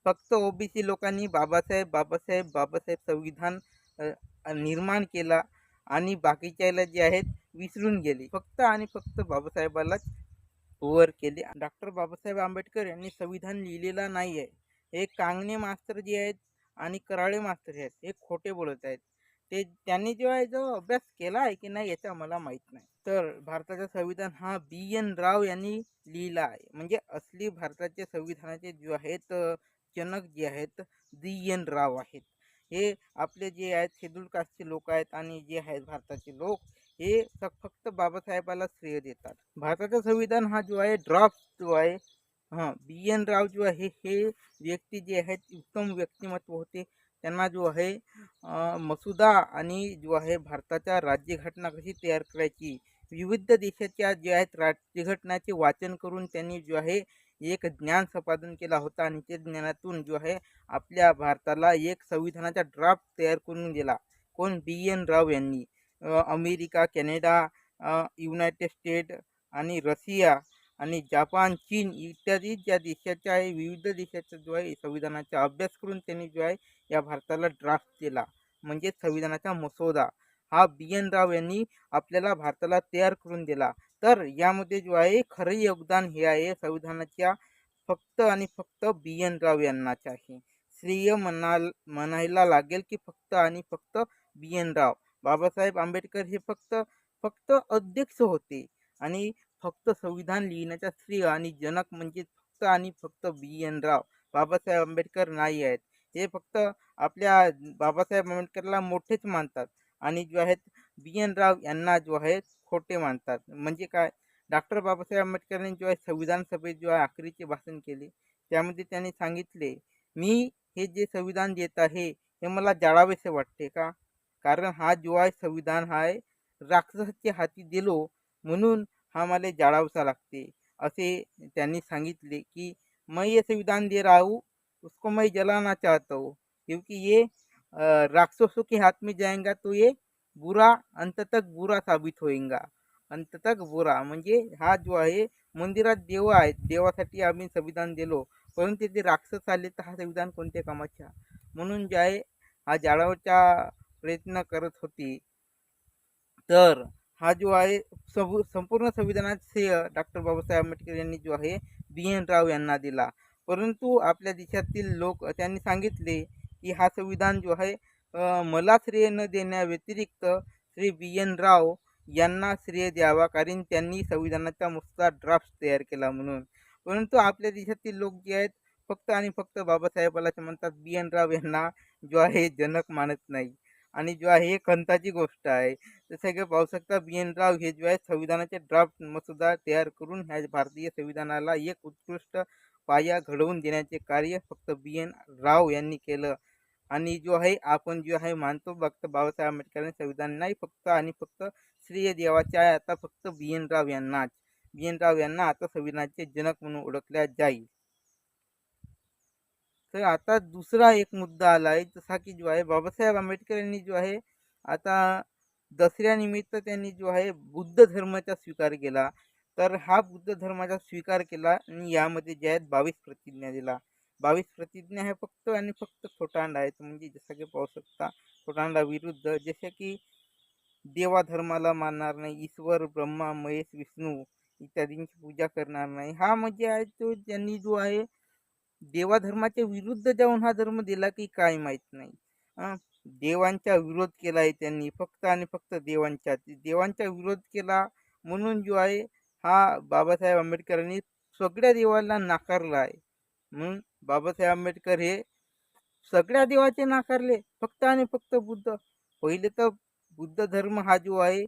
फक्त ओबीसी लोकांनी बाबासाहेब बाबासाहेब बाबासाहेब संविधान अ, निर्माण केला आणि बाकीच्याला जे आहेत विसरून गेले. फक्त आणि फक्त बाबासाहेबालाच वर केले. डॉक्टर बाबासाहेब आंबेडकर यांनी संविधान लिहिलेला नाही आहे. हे कांगणे मास्तर जे आहेत आणि कराळे मास्तर आहेत हे खोटे बोलत आहेत. त्यांनी जो आहे जो अभ्यास केला आहे की नाही याचा मला माहीत नाही. तर भारताचं संविधान हा बी.एन. राव यांनी लिहिला आहे. म्हणजे असली भारताचे संविधानाचे जे आहेत जनक जे आहेत बी.एन. राव आहेत. हे आपले जे आहेत शेड्यूल कास्टचे लोक आहेत आणि जे आहेत भारताचे लोक हे फक्त बाबासाहेबाला श्रेय देतात. भारताचं संविधान हा जो आहे ड्राफ्ट जो आहे बी.एन. राव जो आहे हे व्यक्ती जे आहेत उत्तम व्यक्तिमत्व होते. त्यांना जो आहे मसुदा आणि जो आहे भारताच्या राज्यघटना कशी तयार करायची, विविध देशाच्या जे आहेत राज्यघटनाचे वाचन करून त्यांनी जो आहे एक ज्ञान संपादन केला होता आणि ते ज्ञानातून जो आहे आपल्या भारताला एक संविधानाचा ड्राफ्ट तयार करून दिला. कोण? बी.एन. राव यांनी. अमेरिका, कॅनडा, युनायटेड स्टेट आणि रशिया आणि जपान, चीन इत्यादी ज्या देशाच्या आहे विविध देशाचा जो आहे संविधानाचा अभ्यास करून त्यांनी जो आहे या भारताला ड्राफ्ट केला. म्हणजे संविधानाचा मसौदा हा बी.एन. राव यांनी आपल्याला भारताला तयार करून दिला. तर यामध्ये जो आहे खरं योगदान हे आहे संविधानाच्या फक्त आणि फक्त बी.एन. राव यांनाच आहे. श्रेय म्हणायला लागेल की फक्त आणि फक्त बी.एन. राव. बाबासाहेब आंबेडकर हे फक्त फक्त अध्यक्ष होते आणि फक्त संविधान लिहिण्याचा श्रेय आणि जनक म्हणजे फक्त आणि फक्त बी.एन. राव. बाबासाहेब आंबेडकर नाही आहेत. हे फक्त आपल्या बाबासाहेब आंबेडकरला मोठेच मानतात आणि जो आहेत बी.एन. राव यांना जो आहे खोटे मानतात. म्हणजे काय? डॉक्टर बाबासाहेब आंबेडकरांनी जो आहे संविधान सभेत जो आहे आखरीचे भाषण केले. त्यामध्ये त्यांनी सांगितले, मी हे जे संविधान देत आहे हे मला जाळावेसे वाटते का? कारण हा जो आहे संविधान आहे राक्षसाच्या हाती दिलो म्हणून हा मला जाळावसा लागते. असे त्यांनी सांगितले की मैं ये संविधान दे रहा हूँ उसको मैं जलाना चाहता हूँ क्योंकि ये राक्षसों के हाथ में जाएगा तो ये बुरा अंत तक बुरा साबित होईंगा. अंत तक बुरा म्हणजे हा जो आहे मंदिरात देव आहेत, देवासाठी आम्ही संविधान दिलो परंतु ते राक्षस आले तर हा संविधान कोणत्या कामाचा? म्हणून जे आहे हा जाळावचा प्रयत्न करत होती. तर हा जो आहे संपूर्ण संविधानात श्रेय डॉक्टर बाबासाहेब आंबेडकर यांनी जो आहे बी.एन. राव यांना दिला. परंतु आपल्या देशातील लोक त्यांनी सांगितले की हा संविधान जो आहे मला श्रेय न देण्याव्यतिरिक्त श्री बी.एन. राव यांना श्रेय द्यावा कारण त्यांनी संविधानाचा नुसता ड्राफ्ट तयार केला म्हणून. परंतु आपल्या देशातील लोक जे आहेत फक्त आणि फक्त बाबासाहेबालाच म्हणतात, बी.एन. राव यांना जो आहे जनक मानत नाही आणि जो आहे हे खंताची गोष्ट आहे. जसं की पाहू शकता बी.एन. राव हे जो आहे संविधानाचे ड्राफ्ट मसुदा तयार करून ह्या भारतीय संविधानाला एक उत्कृष्ट पाया घडवून देण्याचे कार्य फक्त बी.एन. राव यांनी केलं आणि जो आहे आपण जो आहे मानतो फक्त बाबासाहेब आंबेडकरांनी संविधान नाही फक्त आणि फक्त श्रेय देवाचे आहे आता फक्त बी.एन. राव यांनाच. बी.एन. राव यांना आता संविधानाचे जनक म्हणून ओळखल्या जाईल. तर आता दुसरा एक मुद्दा आला आहे जसा की जो आहे बाबासाहेब आंबेडकर यांनी जो आहे आता दसऱ्यानिमित्त त्यांनी जो आहे बुद्ध धर्माचा स्वीकार केला. तर हा बुद्ध धर्माचा स्वीकार केला आणि यामध्ये जे आहेत 22 प्रतिज्ञा दिला. 22 प्रतिज्ञा हे फक्त आणि फक्त खोटांड आहेत. म्हणजे जसं की पाहू शकता खोटांडा विरुद्ध जसे की देवा धर्माला मानणार नाही, ईश्वर ब्रह्मा महेश विष्णू इत्यादींची पूजा करणार नाही. हा म्हणजे आहे तो ज्यांनी जो आहे देवाधर्माच्या विरुद्ध जाऊन हा धर्म दिला की काय माहित नाही. अं, देवांचा विरोध केलाय त्यांनी फक्त आणि फक्त देवांचा विरोध केला म्हणून जो आहे हा बाबासाहेब आंबेडकरांनी सगळ्या देवाला नाकारला आहे. म्हणून बाबासाहेब आंबेडकर हे सगळ्या देवाचे नाकारले फक्त आणि फक्त बुद्ध. पहिले तर बुद्ध धर्म हा जो आहे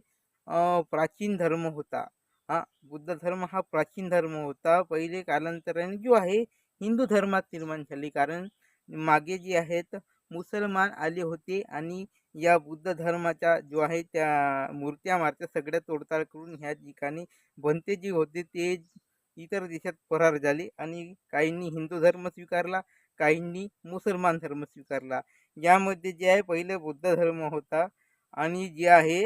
प्राचीन धर्म होता. हा बुद्ध धर्म हा प्राचीन धर्म होता. पहिले कालांतराने जो आहे हिंदू धर्मात निर्माण झाली कारण मागे जे आहेत मुसलमान आले होते आणि या बुद्ध धर्माच्या जो आहे त्या मूर्त्या मारत्या सगळ्या तोडताड करून ह्या ठिकाणी बनते जे होते ते इतर देशात परार झाले आणि काहींनी हिंदू धर्म स्वीकारला, काहींनी मुसलमान धर्म स्वीकारला. यामध्ये जे आहे पहिले बुद्ध धर्म होता आणि जे आहे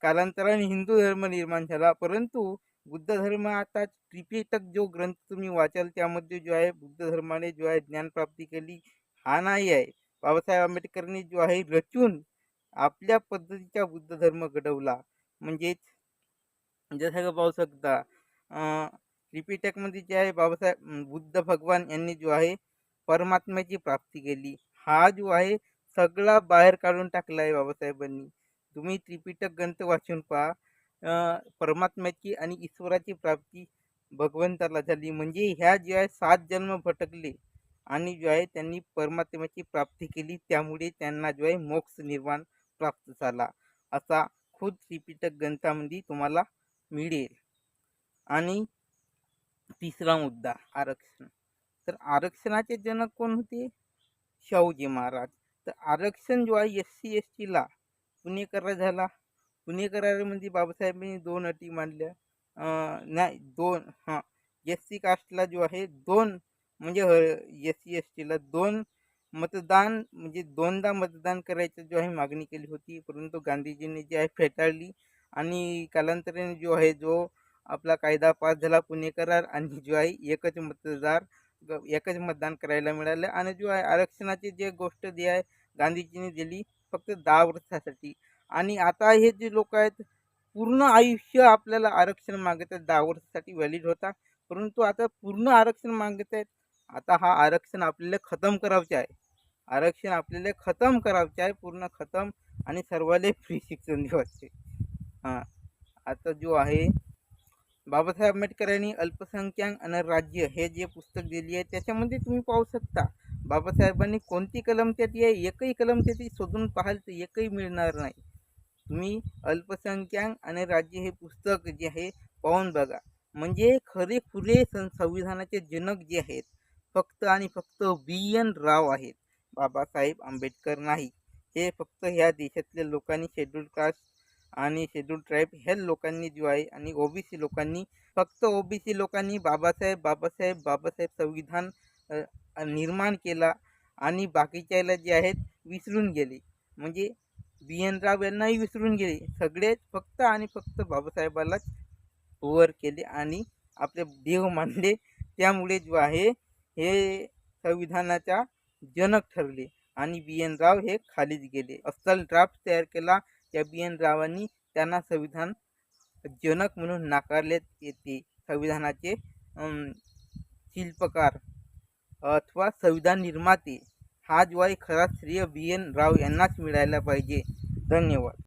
कालांतराने हिंदू धर्म निर्माण झाला. परंतु बुद्ध धर्म आता त्रिपिटक जो ग्रंथ तुम्ही वाचाल त्यामध्ये जो आहे बुद्ध धर्माने जो आहे ज्ञानप्राप्ती केली हा नाही आहे. बाबासाहेब आंबेडकरांनी जो आहे रचून आपल्या पद्धतीचा बुद्ध धर्म घडवला. म्हणजेच जसं का पाहू शकता त्रिपिटकमध्ये जे आहे बुद्ध भगवान यांनी जो आहे परमात्म्याची प्राप्ती केली. हा जो आहे सगळा बाहेर काढून टाकला आहे बाबासाहेबांनी. तुम्ही त्रिपिटक ग्रंथ वाचून पहा. परमात्म्याची आणि ईश्वराची प्राप्ती भगवंताला झाली. म्हणजे ह्या जे आहे 7 जन्म भटकले आणि जो आहे त्यांनी परमात्म्याची प्राप्ती केली. त्यामुळे त्यांना जो आहे मोक्ष निर्वाण प्राप्त झाला. असा खुद त्रिपिटक ग्रंथामध्ये तुम्हाला मिळेल. आणि तिसरा मुद्दा आरक्षण. तर आरक्षणाचे जनक कोण होते? शाहूजी महाराज. तर आरक्षण जो आहे SC ST ला पुणे करार झाला. पुणे करारामध्ये बाबासाहेबांनी 2 अटी मांडल्या. नाही 2 हां SC कास्टला जो आहे 2 म्हणजे SC ST ला 2 मतदान म्हणजे 2दा मतदान करायचं जो आहे मागणी केली होती. परंतु गांधीजींनी जी आहे फेटाळली आणि कालांतराने जो आहे जो आपला कायदा पास झाला पुणे करार आणि जो आहे एकच मतदान करायला मिळालं आणि जो आहे आरक्षणाची जे गोष्ट जी आहे गांधीजींनी दिली फक्त 10 वर्षासाठी. आणि आता हे जे लोक आहेत पूर्ण आयुष्य आपल्याला आरक्षण मागत आहेत. 10 वर्षासाठी व्हॅलिड होता, परंतु आता पूर्ण आरक्षण मागत आहेत. आता हा आरक्षण आपल्याला खतम करायचे आहे. आरक्षण आपल्याला खतम करायचे आहे, पूर्ण खतम. आणि सर्वांना फ्री शिक्षण द्यायचे. हां आता जो आहे बाबासाहेब आंबेडकरांनी अल्पसंख्याक आणि राज्य हे जे पुस्तक दिली आहे त्याच्यामध्ये तुम्ही पाहू शकता बाबासाहेबांनी कोणती कलम त्याची आहे. एकही कलम त्याची शोधून पाहाल तर एकही मिळणार नाही. तुम्ही अल्पसंख्याक आणि राज्य हे पुस्तक जे आहे पाहून बघा. म्हणजे खरेखुरे संविधानाचे जनक जे आहेत फक्त आणि फक्त BN राव आहेत, बाबासाहेब आंबेडकर नाही. हे फक्त ह्या देशातल्या लोकांनी शेड्यूल कास्ट आणि शेड्यूल ट्राईब ह्या लोकांनी जो आहे आणि OBC लोकांनी, फक्त OBC लोकांनी बाबासाहेब बाबासाहेब बाबासाहेब संविधान निर्माण केला आणि बाकीच्याला जे आहेत विसरून गेले. म्हणजे BN राव यांनाही विसरून गेले. सगळे फक्त आणि फक्त बाबासाहेबालाच ओव्हर केले आणि आपले देव मानले. त्यामुळे जो आहे हे संविधानाचा जनक ठरले आणि BN राव हे खालीच गेले. अस्सल ड्राफ्ट तयार केला त्या BN रावांनी, त्यांना संविधान जनक म्हणून नाकारले येते. संविधानाचे शिल्पकार अथवा संविधान निर्माते हा जो आहे खरा श्रेय BN राव यांनाच मिळायला पाहिजे. धन्यवाद.